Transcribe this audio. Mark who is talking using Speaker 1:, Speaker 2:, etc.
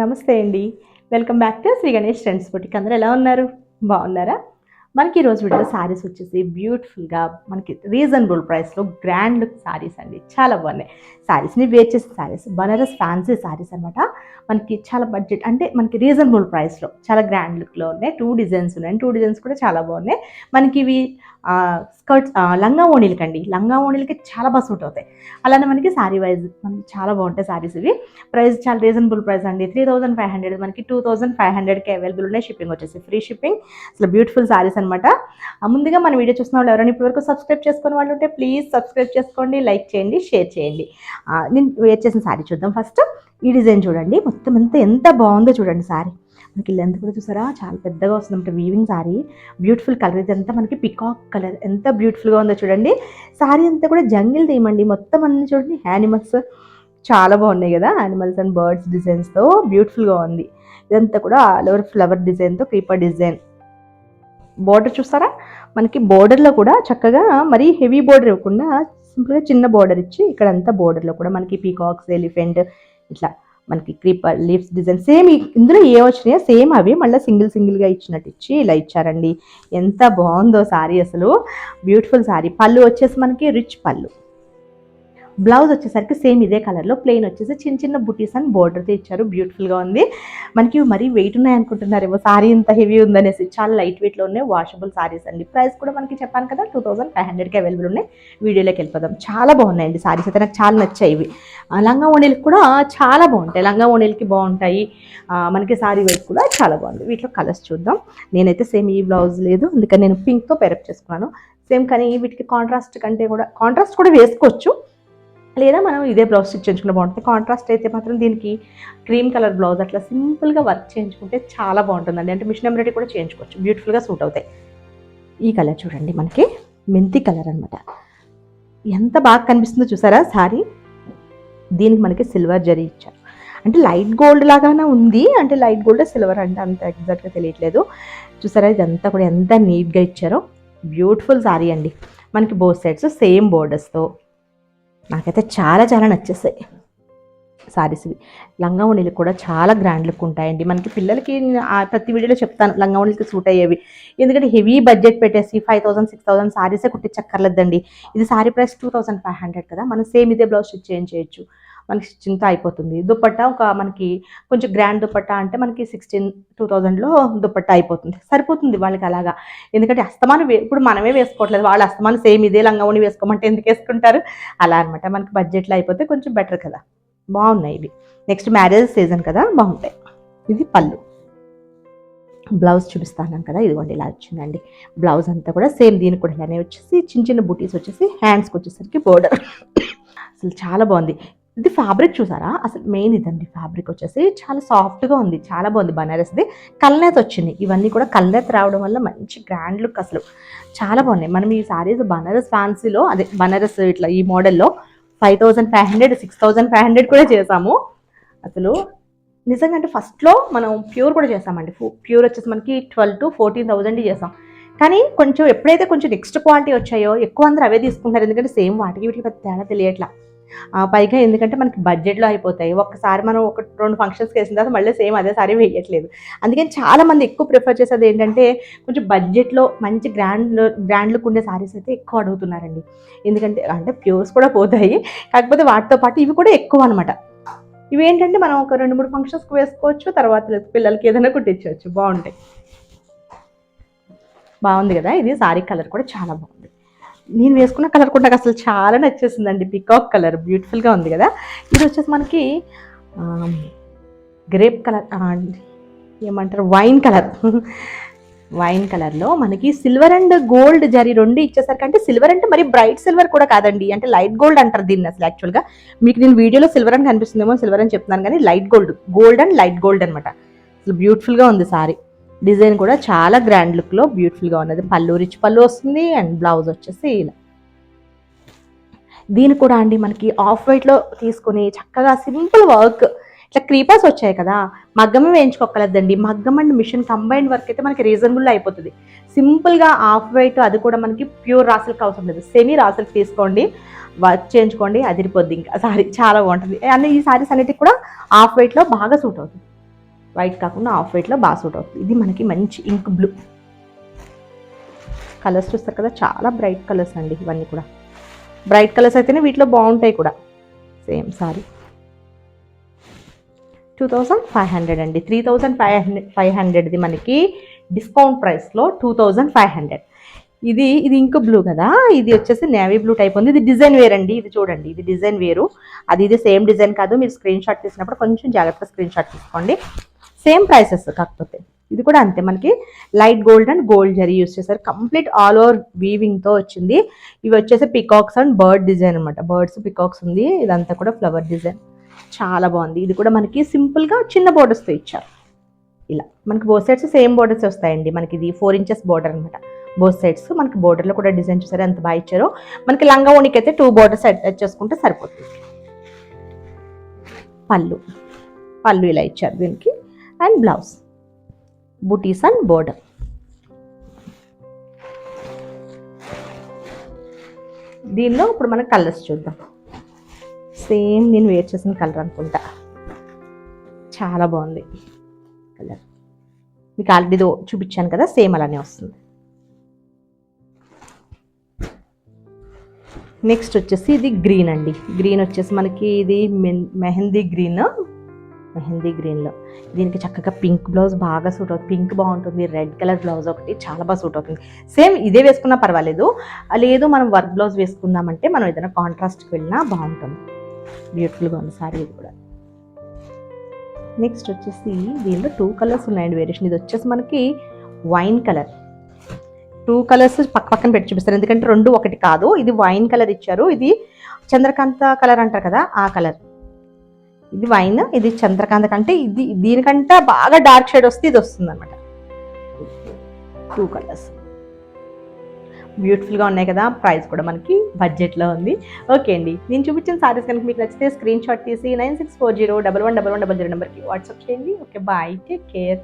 Speaker 1: నమస్తే అండి. Welcome back to Shri Ganesh trends boutique. అందరూ ఎలా ఉన్నారు? బాగున్నారా? మనకి ఈరోజు వీడియోలో శారీస్ వచ్చేసి బ్యూటిఫుల్గా మనకి రీజనబుల్ ప్రైస్లో గ్రాండ్ లుక్ శారీస్ అండి. చాలా బాగున్నాయి. శారీస్ని వేర్ చేసే శారీస్ బనారస్ ఫ్యాన్సీ శారీస్ అనమాట. మనకి చాలా బడ్జెట్ అంటే మనకి రీజనబుల్ ప్రైస్లో చాలా గ్రాండ్ లుక్లో ఉన్నాయి. 2 డిజైన్స్ ఉన్నాయి. 2 డిజైన్స్ కూడా చాలా బాగున్నాయి. మనకి ఇవి స్కర్ట్స్ లంగా ఓణీలకండి. లంగా ఓణీలకి చాలా బాగా సూట్ అవుతాయి. అలానే మనకి శారీ వైజ్ మనకి చాలా బాగుంటాయి శారీస్. ఇవి ప్రైస్ చాలా రీజనబుల్ ప్రైస్ అండి. 3500 మనకి 2500కి అవైలబుల్ ఉన్నాయి. షిప్పింగ్ వచ్చేసి ఫ్రీ షిప్పింగ్. అసలు బ్యూటిఫుల్ శారీస్ అనమాట. ముందుగా మన వీడియో చూసిన వాళ్ళు ఎవరైనా ఇప్పటివరకు సబ్స్క్రైబ్ చేసుకునే వాళ్ళు ఉంటే ప్లీజ్ సబ్స్క్రైబ్ చేసుకోండి, లైక్ చేయండి, షేర్ చేయండి. నేను వేర్ చేసిన శారీ చూద్దాం. ఫస్ట్ ఈ డిజైన్ చూడండి. మొత్తం అంతా ఎంత బాగుందో చూడండి. శారీ మనకి లెంత్ కూడా చూసారా, చాలా పెద్దగా వస్తుందంట. Weaving sari, beautiful colour. ఇదంతా మనకి పికాక్ కలర్, ఎంత బ్యూటిఫుల్గా ఉందో చూడండి. శారీ అంతా కూడా జంగిల్ థీమ్ అండి. మొత్తం అన్ని చూడండి యానిమల్స్ చాలా బాగున్నాయి కదా. యానిమల్స్ అండ్ బర్డ్స్ డిజైన్స్తో బ్యూటిఫుల్గా ఉంది. ఇదంతా కూడా ఆల్ ఓవర్ ఫ్లవర్ డిజైన్తో క్రీపర్ డిజైన్. బోర్డర్ చూస్తారా, మనకి బోర్డర్లో కూడా చక్కగా మరీ హెవీ బోర్డర్ ఇవ్వకుండా సింపుల్గా చిన్న బోర్డర్ ఇచ్చి ఇక్కడంతా బోర్డర్లో కూడా మనకి పీకాక్స్, ఎలిఫెంట్, ఇట్లా మనకి క్రీపర్ లీవ్స్ డిజైన్ సేమ్ ఇందులో ఏ వచ్చినాయో సేమ్ అవి మళ్ళీ సింగిల్గా ఇచ్చినట్టు ఇచ్చి ఇలా ఇచ్చారండి. ఎంత బాగుందో శారీ, అసలు బ్యూటిఫుల్ శారీ. పళ్ళు వచ్చేసి మనకి రిచ్ పళ్ళు. బ్లౌజ్ వచ్చేసరికి సేమ్ ఇదే కలర్లో ప్లెయిన్ వచ్చేసి చిన్న చిన్న బుటీస్ అని బోర్డర్తో ఇచ్చారు. బ్యూటిఫుల్గా ఉంది. మనకి మరీ వెయిట్ ఉన్నాయి అనుకుంటున్నారేమో, సారీ ఇంత హెవీ ఉందనేసి. చాలా లైట్ వెయిట్లో ఉన్నాయి, వాషబుల్ సారీస్ అండి. ప్రైస్ కూడా మనకి చెప్పాను కదా 2500కి అవైలబుల్ ఉన్నాయి. వీడియోలోకి వెళ్ళిపోదాం. చాలా బాగున్నాయండి సారీస్ అయితే, నాకు చాలా నచ్చాయి ఇవి. లంగా ఓణీలకి కూడా చాలా బాగుంటాయి. లంగా ఓణీలకి బాగుంటాయి. మనకి సారీ వైపు కూడా చాలా బాగుంది. వీటిలో కలర్స్ చూద్దాం. నేనైతే సేమ్ ఈ బ్లౌజ్ లేదు, అందుకని నేను పింక్తో పెరప్ చేసుకున్నాను. సేమ్ కానీ వీటికి కాంట్రాస్ట్ కంటే కూడా కాంట్రాస్ట్ కూడా వేసుకోవచ్చు, లేదా మనం ఇదే బ్లౌజ్ స్టిచ్ చేయించుకుంటే బాగుంటుంది. కాంట్రాస్ట్ అయితే మాత్రం దీనికి క్రీమ్ కలర్ బ్లౌజ్ అట్లా సింపుల్గా వర్క్ చేయించుకుంటే చాలా బాగుంటుందండి. అంటే మిషన్ ఎంబ్రాయిడరీ కూడా చేయించుకోవచ్చు, బ్యూటిఫుల్గా సూట్ అవుతాయి. ఈ కలర్ చూడండి, మనకి మెంతి కలర్ అనమాట. ఎంత బాగా కనిపిస్తుందో చూసారా శారీ. దీనికి మనకి సిల్వర్ జరీ ఇచ్చారు. అంటే లైట్ గోల్డ్ లాగానే ఉంది, అంటే లైట్ గోల్డ్ సిల్వర్ అంటే అంత ఎగ్జాక్ట్గా తెలియట్లేదు. చూసారా, ఇదంతా కూడా ఎంత నీట్గా ఇచ్చారో. బ్యూటిఫుల్ శారీ అండి. మనకి బోత్ సైడ్స్ సేమ్ బోర్డర్స్తో నాకైతే చాలా చాలా నచ్చేసాయి శారీస్. ఇవి లంగా ఓణీలు కూడా చాలా గ్రాండ్ లుక్ ఉంటాయండి. మనకి పిల్లలకి ప్రతి వీడియోలో చెప్తాను లంగా ఓణీలకి సూట్ అయ్యేవి. ఎందుకంటే హెవీ బడ్జెట్ పెట్టేసి 5000 6000 శారీసే కుట్టించక్కర్లేదండి. ఇది శారీ ప్రైస్ 2500 కదా. మనం సేమ్ ఇదే బ్లౌజ్ స్టిచ్ చేయించేయచ్చు, మనకి స్టిచ్చింగ్తో అయిపోతుంది. దుపట్టా ఒక మనకి కొంచెం గ్రాండ్ దుపట్టా అంటే మనకి 2000లో దుపట్టా అయిపోతుంది, సరిపోతుంది వాళ్ళకి అలాగా. ఎందుకంటే అస్తమానం ఇప్పుడు మనమే వేసుకోవట్లేదు, వాళ్ళు అస్తమానం సేమ్ ఇదే లంగా ఓణి వేసుకోమంటే ఎందుకు వేసుకుంటారు అలా అనమాట. మనకి బడ్జెట్లో అయిపోతే కొంచెం బెటర్ కదా. బాగున్నాయి ఇవి. నెక్స్ట్ మ్యారేజ్ సీజన్ కదా, బాగుంటాయి. ఇది పళ్ళు. బ్లౌజ్ చూపిస్తాను కదా, ఇదిగోండి ఇలా వచ్చిందండి. బ్లౌజ్ అంతా కూడా సేమ్ దీనికి కూడా ఇలానే వచ్చేసి చిన్న చిన్న బుటీస్ వచ్చేసి హ్యాండ్స్కి వచ్చేసరికి బోర్డర్. అసలు చాలా బాగుంది. ఇది ఫ్యాబ్రిక్ చూసారా, అసలు మెయిన్ ఇదండి. ఫ్యాబ్రిక్ వచ్చేసి చాలా సాఫ్ట్గా ఉంది, చాలా బాగుంది. బనారస్ది కల్నేత వచ్చింది. ఇవన్నీ కూడా కల్నేత రావడం వల్ల మంచి గ్రాండ్ లుక్, అసలు చాలా బాగున్నాయి. మనం ఈ సారీస్ బనారస్ ఫ్యాన్సీలో, అదే బనారస్ ఇట్లా ఈ మోడల్లో 5500 6500 కూడా చేసాము. అసలు నిజంగా అంటే ఫస్ట్లో మనం ప్యూర్ కూడా చేసామండి. ప్యూర్ వచ్చేసి మనకి 12,000 to 14,000 చేసాం. కానీ కొంచెం ఎప్పుడైతే కొంచెం నెక్స్ట్ క్వాలిటీ వచ్చాయో ఎక్కువ అందరూ అవే తీసుకుంటారు. ఎందుకంటే సేమ్ వాటికి వీటికి పెద్ద తేడా తెలియట్లా. పైగా ఎందుకంటే మనకి బడ్జెట్లో అయిపోతాయి. ఒక్కసారి మనం 1-2 ఫంక్షన్స్కి వేసిన తర్వాత మళ్ళీ సేమ్ అదే సారీ వేయట్లేదు. అందుకని చాలామంది ఎక్కువ ప్రిఫర్ చేసేది ఏంటంటే కొంచెం బడ్జెట్లో మంచి గ్రాండ్ లుక్ ఉండే సారీస్ అయితే ఎక్కువ అడుగుతున్నారండి. ఎందుకంటే అంటే ప్యూర్స్ కూడా పోతాయి, కాకపోతే వాటితో పాటు ఇవి కూడా ఎక్కువ అనమాట. ఇవి ఏంటంటే మనం ఒక 2-3 ఫంక్షన్స్కి వేసుకోవచ్చు, తర్వాత పిల్లలకి ఏదైనా కుట్టించవచ్చు, బాగుంటాయి. బాగుంది కదా. ఇది సారీ కలర్ కూడా చాలా బాగుంది. నేను వేసుకున్న కలర్ కూడా నాకు అసలు చాలా నచ్చేసిందండి. పికాక్ కలర్ బ్యూటిఫుల్గా ఉంది కదా. ఇది వచ్చేసి మనకి గ్రేప్ కలర్, ఏమంటారు, వైన్ కలర్లో మనకి సిల్వర్ అండ్ గోల్డ్ జరీ రెండు ఇచ్చేసరికి, అంటే సిల్వర్ అంటే మరి బ్రైట్ సిల్వర్ కూడా కాదండి, అంటే లైట్ గోల్డ్ అంటారు దీన్ని అసలు. యాక్చువల్గా మీకు నేను వీడియోలో సిల్వర్ అని కనిపిస్తుందేమో, సిల్వర్ అని చెప్తున్నాను కానీ light gold and light gold అనమాట. అసలు బ్యూటిఫుల్గా ఉంది సారీ. డిజైన్ కూడా చాలా గ్రాండ్ లుక్లో బ్యూటిఫుల్గా ఉన్నది. పళ్ళు రిచ్ పళ్ళు వస్తుంది, అండ్ బ్లౌజ్ వచ్చేసి ఇలా. దీని కూడా అండి మనకి ఆఫ్ వైట్లో తీసుకొని చక్కగా సింపుల్ వర్క్, ఇట్లా క్రీపర్స్ వచ్చాయి కదా, మగ్గమే వేయించుకోగలదండి. మగ్గం అండ్ మిషన్ కంబైన్డ్ వర్క్ అయితే మనకి రీజనబుల్లో అయిపోతుంది. సింపుల్గా ఆఫ్ వైట్, అది కూడా మనకి ప్యూర్ రాసిల్క్ అవసరం లేదు, సెమీ రాసిల్క్ తీసుకోండి, వర్క్ చేయించుకోండి, అదిరిపోద్ది ఇంకా సారీ. చాలా బాగుంటుంది. అండ్ ఈ సారీస్ అన్నిటికి కూడా ఆఫ్ వైట్లో బాగా సూట్ అవుతుంది. వైట్ కాకుండా ఆఫ్ వైట్లో బాగా సూట్ అవుతుంది. ఇది మనకి మంచి ఇంక్ బ్లూ కలర్స్ చూస్తారు కదా, చాలా బ్రైట్ కలర్స్ అండి ఇవన్నీ కూడా. బ్రైట్ కలర్స్ అయితేనే వీటిలో బాగుంటాయి కూడా. సేమ్ సారీ 2500 అండి. 3500ది మనకి డిస్కౌంట్ ప్రైస్లో 2500. ఇది ఇంక్ బ్లూ కదా, ఇది వచ్చేసి నేవీ బ్లూ టైప్ ఉంది. ఇది డిజైన్ వేర్ అండి. ఇది చూడండి, ఇది డిజైన్ వేరు. ఇది సేమ్ డిజైన్ కాదు. మీరు స్క్రీన్ షాట్ తీసినప్పుడు కొంచెం జాగ్రత్తగా స్క్రీన్ షాట్ తీసుకోండి. సేమ్ ప్రైసెస్ కాకపోతే ఇది కూడా అంతే. మనకి light gold and gold zari use చేశారు. కంప్లీట్ ఆల్ ఓవర్ వీవింగ్తో వచ్చింది. ఇవి వచ్చేసి పికాక్స్ అండ్ బర్డ్ డిజైన్ అనమాట. బర్డ్స్ పికాక్స్ ఉంది. ఇదంతా కూడా ఫ్లవర్ డిజైన్, చాలా బాగుంది. ఇది కూడా మనకి సింపుల్గా చిన్న బోర్డర్స్తో ఇచ్చారు. ఇలా మనకి బోత్ సైడ్స్ సేమ్ బోర్డర్స్ వస్తాయండి. మనకి ఇది 4 ఇంచెస్ బోర్డర్ అనమాట. బోత్ సైడ్స్ మనకి బోర్డర్లో కూడా డిజైన్ చూసారు ఎంత బాగా ఇచ్చారో. మనకి లంగా ఓణికి అయితే 2 బోర్డర్స్ అటాచ్ చేసుకుంటే సరిపోతుంది. పళ్ళు ఇలా ఇచ్చారు దీనికి. అండ్ బ్లౌజ్ బూటీస్ అండ్ బోర్డర్. దీనిలో ఇప్పుడు మనం కలర్స్ చూద్దాం. సేమ్ నేను వేర్ చేసిన కలర్ అనుకుంటా. చాలా బాగుంది కలర్. మీకు ఆల్రెడీ చూపించాను కదా, సేమ్ అలానే వస్తుంది. నెక్స్ట్ వచ్చేసి ఇది గ్రీన్ అండి. గ్రీన్ వచ్చేసి మనకి ఇది మెహందీ గ్రీన్లో దీనికి చక్కగా పింక్ బ్లౌజ్ బాగా సూట్ అవుతుంది. పింక్ బాగుంటుంది. రెడ్ కలర్ బ్లౌజ్ ఒకటి చాలా బాగా సూట్ అవుతుంది. సేమ్ ఇదే వేసుకున్నా పర్వాలేదు. లేదు మనం వర్క్ బ్లౌజ్ వేసుకుందామంటే మనం ఏదైనా కాంట్రాస్ట్కి వెళ్ళినా బాగుంటుంది. బ్యూటిఫుల్గా ఉంది సారీ ఇది కూడా. నెక్స్ట్ వచ్చేసి దీనిలో 2 కలర్స్ ఉన్నాయండి వేరియేషన్. ఇది వచ్చేసి మనకి వైన్ కలర్. 2 కలర్స్ పక్కన పెట్టి చూపిస్తారు, ఎందుకంటే 2 ఒకటి కాదు. ఇది వైన్ కలర్ ఇచ్చారు. ఇది చంద్రకాంత కలర్ అంటారు కదా, ఆ కలర్. ఇది వైన్, ఇది చంద్రకాంత కంటే ఇది దీనికంటే బాగా డార్క్ షేడ్ వస్తే ఇది వస్తుంది అనమాట. 2 కలర్స్ బ్యూటిఫుల్గా ఉన్నాయి కదా. ప్రైస్ కూడా మనకి బడ్జెట్లో ఉంది. ఓకే అండి, నేను చూపించిన సారీస్ కనుక మీకు నచ్చితే స్క్రీన్ షాట్ తీసి 9640111100 నెంబర్కి వాట్సాప్ చేయండి. Okay, bye, take care.